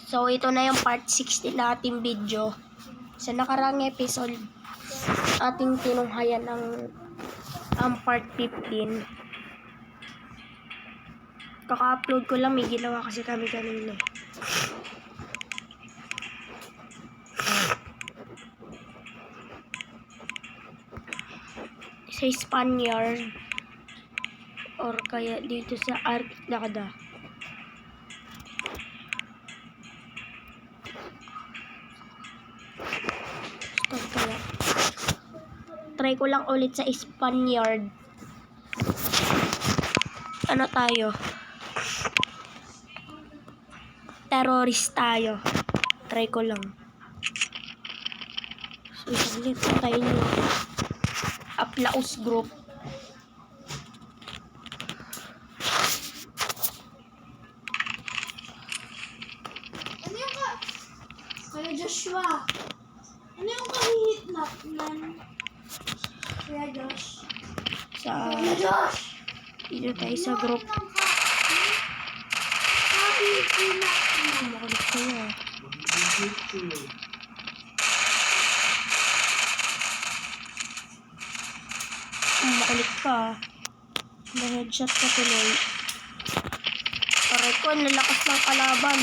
So, ito na yung part 16 na ating video. Sa nakarang episode, ating tinunghayan ang part 15. Kaka-upload ko lang, may ginawa kasi kami kanina. Sa Spaniard or kaya dito sa Arkada. Stop pala. Try ko lang ulit sa Spaniard. Ano tayo? Terrorist tayo. Try ko lang. So, isaglit tayo nyo. Aplaus group. Ano yung Kuya Joshua? Ano yung kahihitnap nan? Kuya Josh? Kuya Josh! Dito tayo sa group. Kahihitnap nan. Makulit kayo. Makulit ka. Na-headshot ka tuloy. Paray ko, ang lalakas ng kalaban.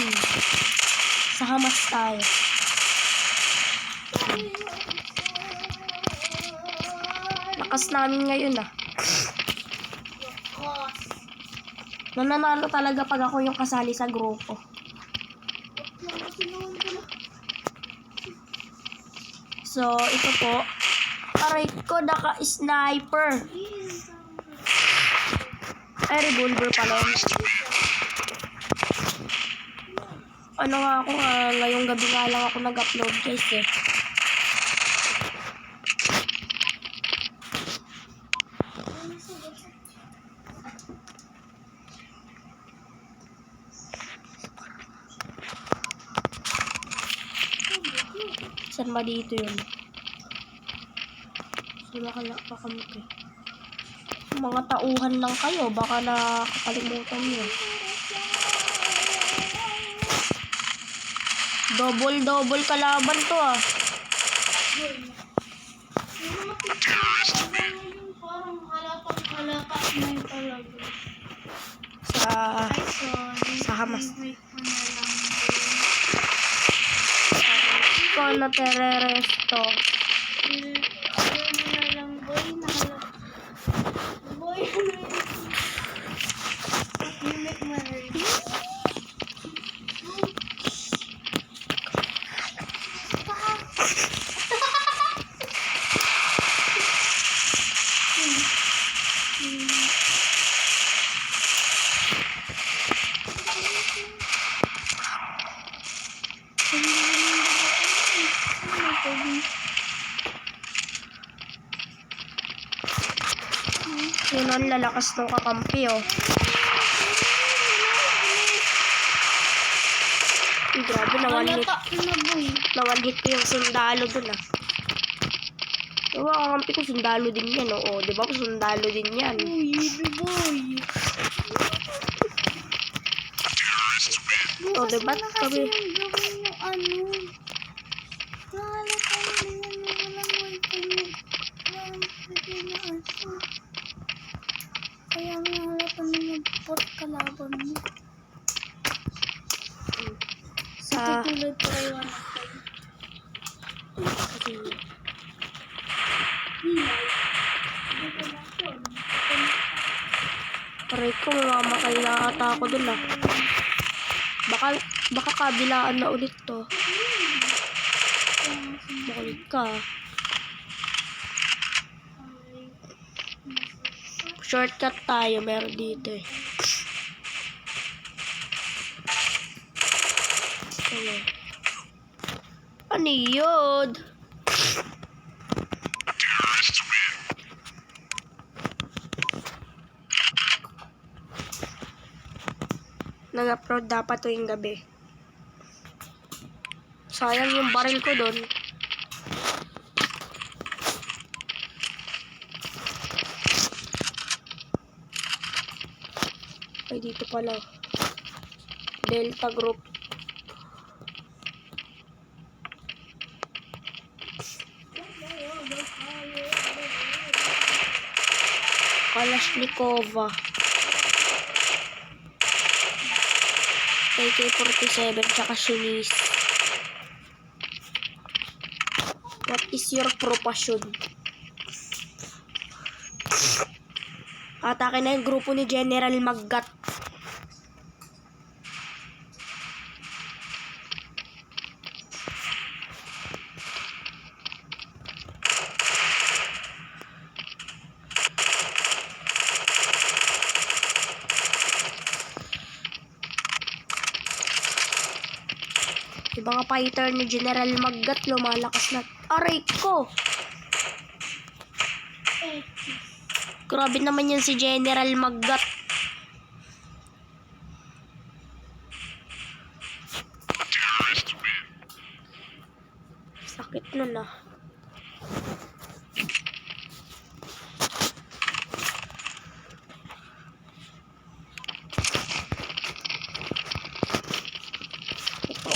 Sa Hamas tayo. Lakas namin ngayon Nananalo talaga pag ako yung kasali sa grupo. So, ito po. Aray ko, naka-sniper. Ay, revolver pala. Ano nga ako, ngayong gabi nga lang ako nag-upload guys Saan ba dito yun? So, nakakalimutan. Mga tauhan lang kayo, baka nakakalimutan nyo. Double kalaban to Yung mga picture yung parang halata na yung talaga. Sa Hamas. Wait, Ko na tereresto. Boy, you make my Yun ang lalakas ng kakampi Grabe, nawanhit ko yung sundalo dun Diba, kakampi ko sundalo din yan diba ko sundalo din yan. Diba kami kaya nga halapan na mag-port kalaban mo. sa Tutulad pa kayo Paray ko, mamamatay na ata ako dun Baka kabilaan na ulit to. Makulit ka. Shortcut tayo, meron dito Ano yun? Nag-upload dapat tuwing gabi. Sayang yung baril ko doon. Ay, dito pala. Delta Group. Kalashnikova. AK-47 tsaka Shinis. What is your profession? Atake na yung grupo ni General Maggat. Yung mga fighter ni General Maggat lumalakas na. Aray ko! Grabe naman yan si General Maggat. Sakit nun ah.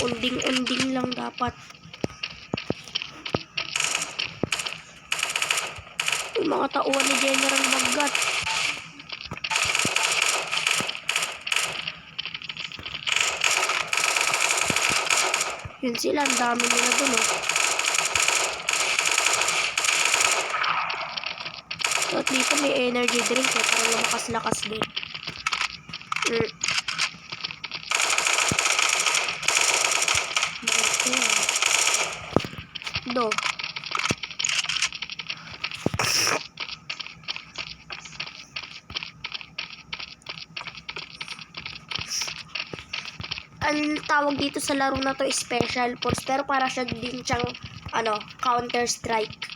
Paunding-unding lang dapat. Yung mga tauhan ni General Maggat. Yun sila, ang dami nila dun oh. So at least may energy drink eh, para lumakas-lakas din. Do. Ang tawag dito sa laro na to special force, pero para siya din siyang Counter Strike.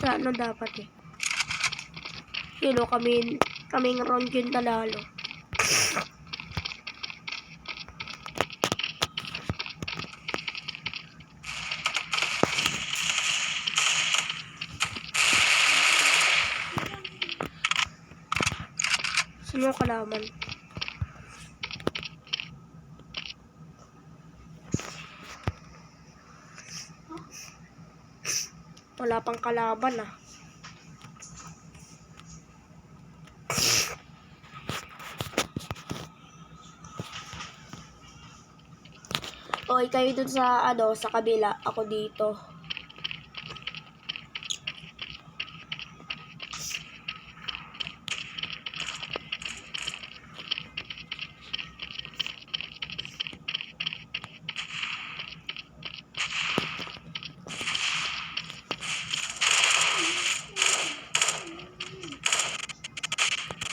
Ano dapat eh. Yun o, kaming round yun talalo. Sino yung kalaman? Wala pang kalaban ah. Okay, kayo dun sa sa kabila, ako dito.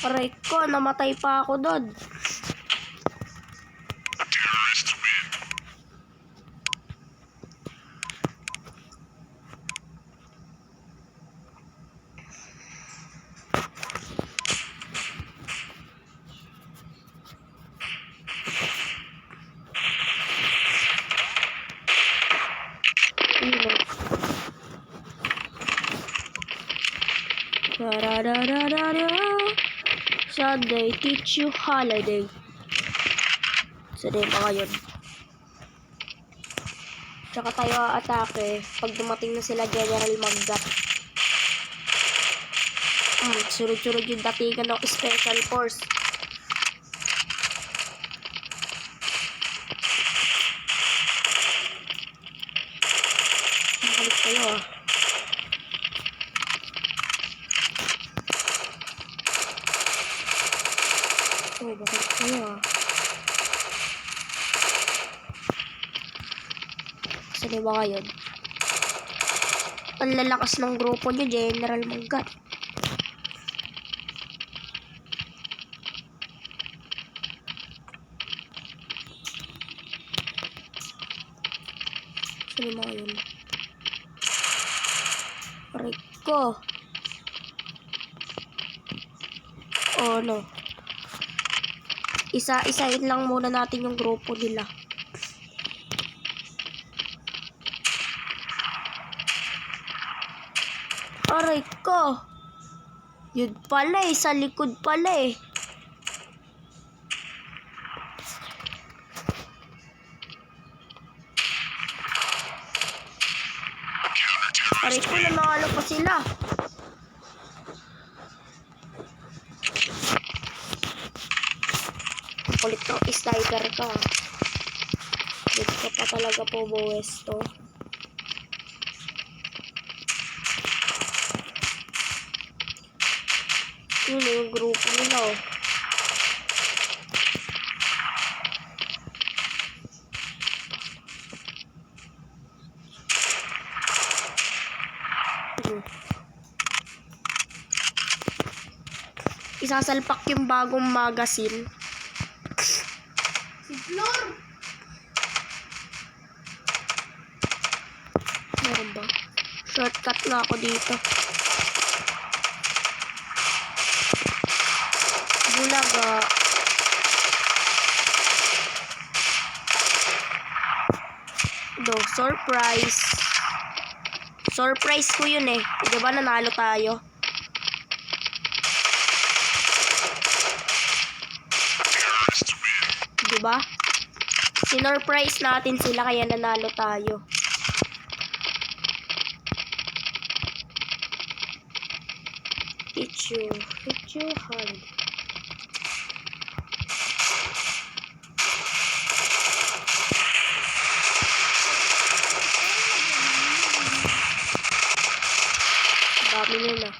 Aray ko, namatay pa ako doon. Sunday, teach you holiday. Sunday pa ngayon. Tsaka tayo atake pag dumating na sila General Maggat. Sunod-sunod yung datingan ng Special Force. Makalik kayo ah. Oh, bakit kayo ah? Saan ba ngayon? Ang lalakas ng grupo niyo, General Maggat. Saan ba ngayon? Rico. Oh no. Isa-isain lang muna natin yung grupo nila. Aray ko. Yun pala eh. Sa likod pala eh. Aray ko, nanalo pa sila. Kulit ng sniper ka. Dito ka pa talaga po, Bowesto. Yun yung grupo nila, oh. Isasalpak yung bagong magazine. Si Flor. Meron ba? Shortcut nga ako dito. Bulaga. Surprise. Surprise ko yun eh. Diba nanalo tayo? Diba? Sinurprise natin sila kaya nanalo tayo. Hit you hard. Dami nila.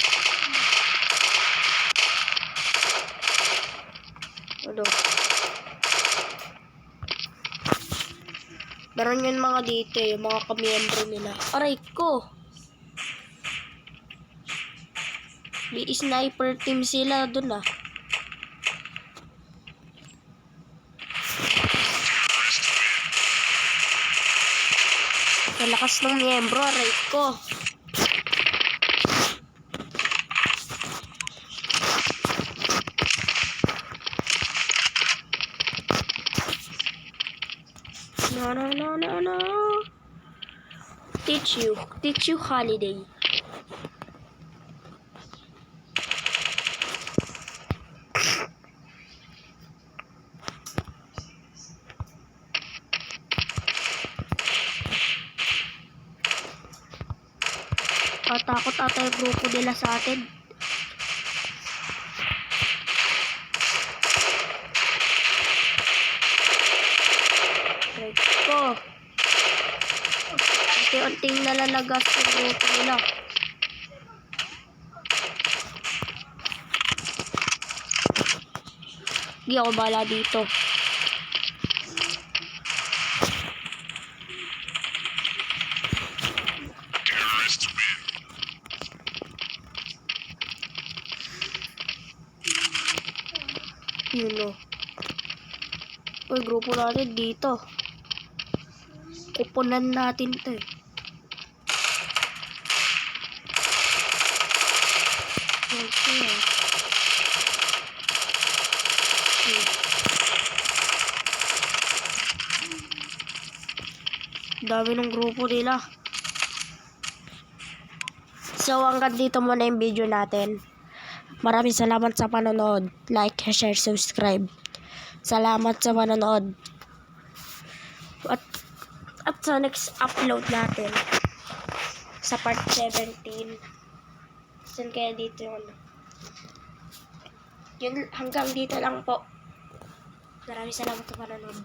Ano? Meron yun mga dito eh, mga kamiyembro nila. Aray ko! May sniper team sila dun ah. Kalakas ng miyembro, aray ko. No. Teach you holiday. Takot ata yung grupo nila sa atin. Right ko. Unti-unting nalalagas yung grupo nila. Hindi ako bala dito. Yun o. Uy, grupo natin dito. Kupunan natin to eh. Okay. Dami ng grupo nila. So, hanggang dito muna yung video natin. Maraming salamat sa panonood. Like, share, subscribe. Salamat sa panonood. At sa next upload natin sa part 17. Saan kaya dito yun? Yun, hanggang dito lang po. Maraming salamat sa panonood.